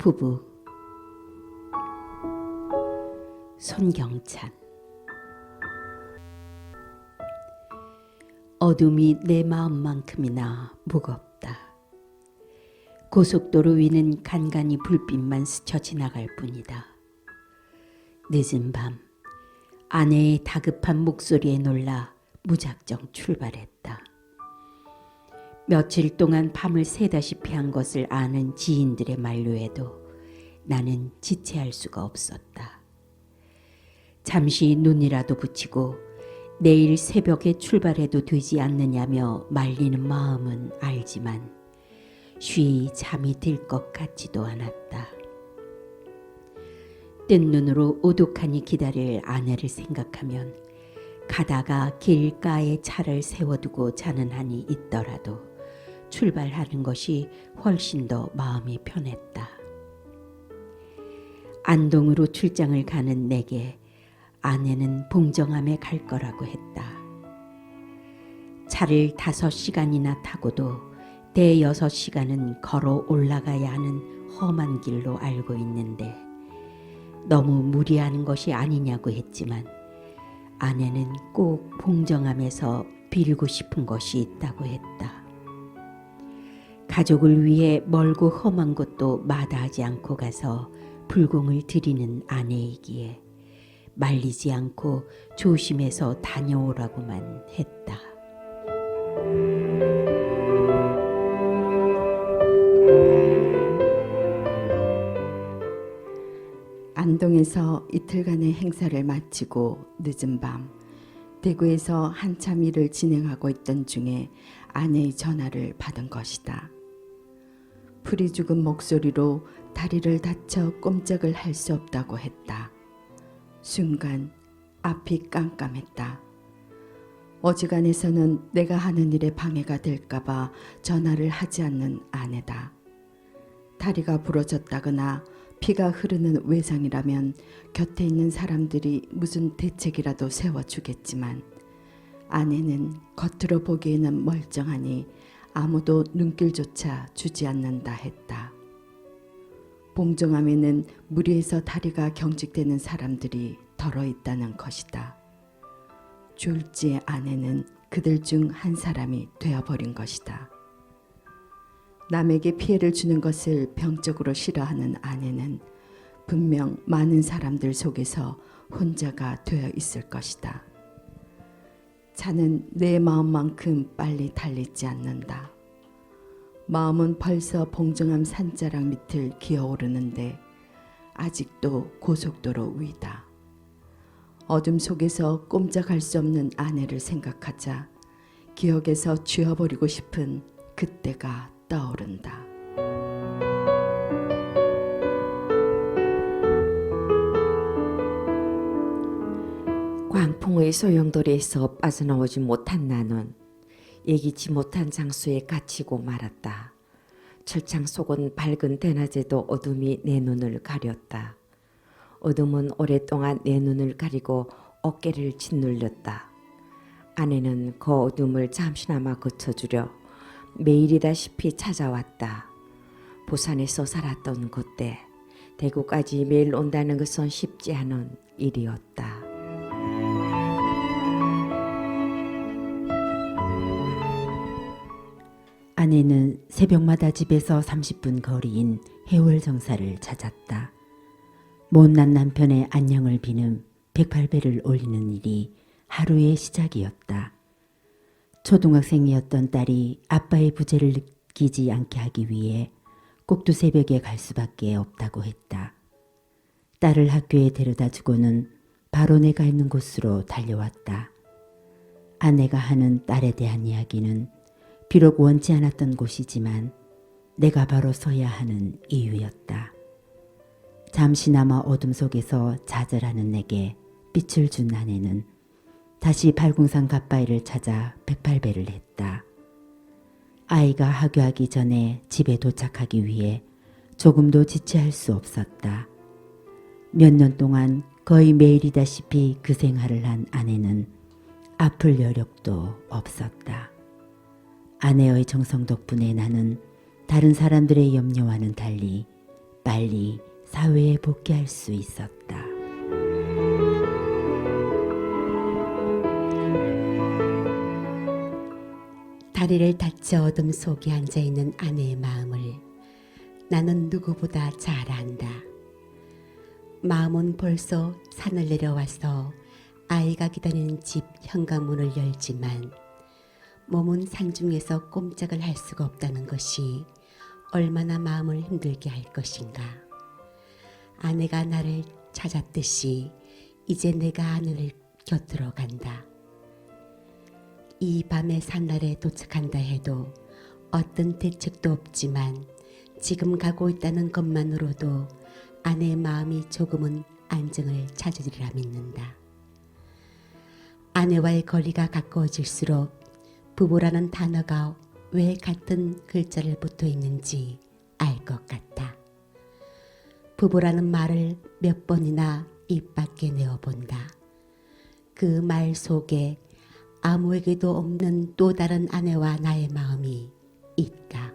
부부 손경찬. 어둠이 내 마음만큼이나 무겁다. 고속도로 위는 간간히 불빛만 스쳐 지나갈 뿐이다. 늦은 밤 아내의 다급한 목소리에 놀라 무작정 출발했다. 며칠 동안 밤을 새다시피 한 것을 아는 지인들의 만류에도 나는 지체할 수가 없었다. 잠시 눈이라도 붙이고 내일 새벽에 출발해도 되지 않느냐며 말리는 마음은 알지만 쉬이 잠이 들 것 같지도 않았다. 뜬 눈으로 오독하니 기다릴 아내를 생각하면 가다가 길가에 차를 세워두고 자는 한이 있더라도 출발하는 것이 훨씬 더 마음이 편했다. 안동으로 출장을 가는 내게 아내는 봉정암에 갈 거라고 했다. 차를 5시간이나 타고도 대 6시간은 걸어 올라가야 하는 험한 길로 알고 있는데 너무 무리하는 것이 아니냐고 했지만 아내는 꼭 봉정암에서 빌고 싶은 것이 있다고 했다. 가족을 위해 멀고 험한 곳도 마다하지 않고 가서 불공을 드리는 아내이기에 말리지 않고 조심해서 다녀오라고만 했다. 안동에서 이틀간의 행사를 마치고 늦은 밤 대구에서 한참 일을 진행하고 있던 중에 아내의 전화를 받은 것이다. 풀이 죽은 목소리로 다리를 다쳐 꼼짝을 할 수 없다고 했다. 순간 앞이 깜깜했다. 어지간해서는 내가 하는 일에 방해가 될까봐 전화를 하지 않는 아내다. 다리가 부러졌다거나 피가 흐르는 외상이라면 곁에 있는 사람들이 무슨 대책이라도 세워주겠지만 아내는 겉으로 보기에는 멀쩡하니 아무도 눈길조차 주지 않는다 했다. 봉정암에는 무리해서 다리가 경직되는 사람들이 덜어 있다는 것이다. 졸지의 아내는 그들 중 한 사람이 되어버린 것이다. 남에게 피해를 주는 것을 병적으로 싫어하는 아내는 분명 많은 사람들 속에서 혼자가 되어 있을 것이다. 차는 내 마음만큼 빨리 달리지 않는다. 마음은 벌써 봉정암 산자락 밑을 기어오르는데 아직도 고속도로 위다. 어둠 속에서 꼼짝할 수 없는 아내를 생각하자 기억에서 쥐어버리고 싶은 그때가 떠오른다. 광풍의 소용돌이에서 빠져나오지 못한 나는 예기치 못한 장소에 갇히고 말았다. 철창 속은 밝은 대낮에도 어둠이 내 눈을 가렸다. 어둠은 오랫동안 내 눈을 가리고 어깨를 짓눌렸다. 아내는 그 어둠을 잠시나마 거쳐주려 매일이다시피 찾아왔다. 부산에서 살았던 그때 대구까지 매일 온다는 것은 쉽지 않은 일이었다. 아내는 새벽마다 집에서 30분 거리인 해월정사를 찾았다. 못난 남편의 안녕을 비는 108배를 올리는 일이 하루의 시작이었다. 초등학생이었던 딸이 아빠의 부재를 느끼지 않게 하기 위해 꼭두 새벽에 갈 수밖에 없다고 했다. 딸을 학교에 데려다 주고는 바로 내가 있는 곳으로 달려왔다. 아내가 하는 딸에 대한 이야기는 비록 원치 않았던 곳이지만 내가 바로 서야 하는 이유였다. 잠시나마 어둠 속에서 좌절하는 내게 빛을 준 아내는 다시 발궁산 갓바위를 찾아 108배를 했다. 아이가 하교하기 전에 집에 도착하기 위해 조금도 지체할 수 없었다. 몇 년 동안 거의 매일이다시피 그 생활을 한 아내는 아플 여력도 없었다. 아내의 정성 덕분에 나는 다른 사람들의 염려와는 달리 빨리 사회에 복귀할 수 있었다. 다리를 다쳐 어둠 속에 앉아있는 아내의 마음을 나는 누구보다 잘 안다. 마음은 벌써 산을 내려와서 아이가 기다리는 집 현관문을 열지만 몸은 산중에서 꼼짝을 할 수가 없다는 것이 얼마나 마음을 힘들게 할 것인가. 아내가 나를 찾았듯이 이제 내가 아내를 곁으로 간다. 이 밤의 산날에 도착한다 해도 어떤 대책도 없지만 지금 가고 있다는 것만으로도 아내의 마음이 조금은 안정을 찾으리라 믿는다. 아내와의 거리가 가까워질수록 부부라는 단어가 왜 같은 글자를 붙어 있는지 알 것 같아. 부부라는 말을 몇 번이나 입 밖에 내어본다. 그 말 속에 아무에게도 없는 또 다른 아내와 나의 마음이 있다.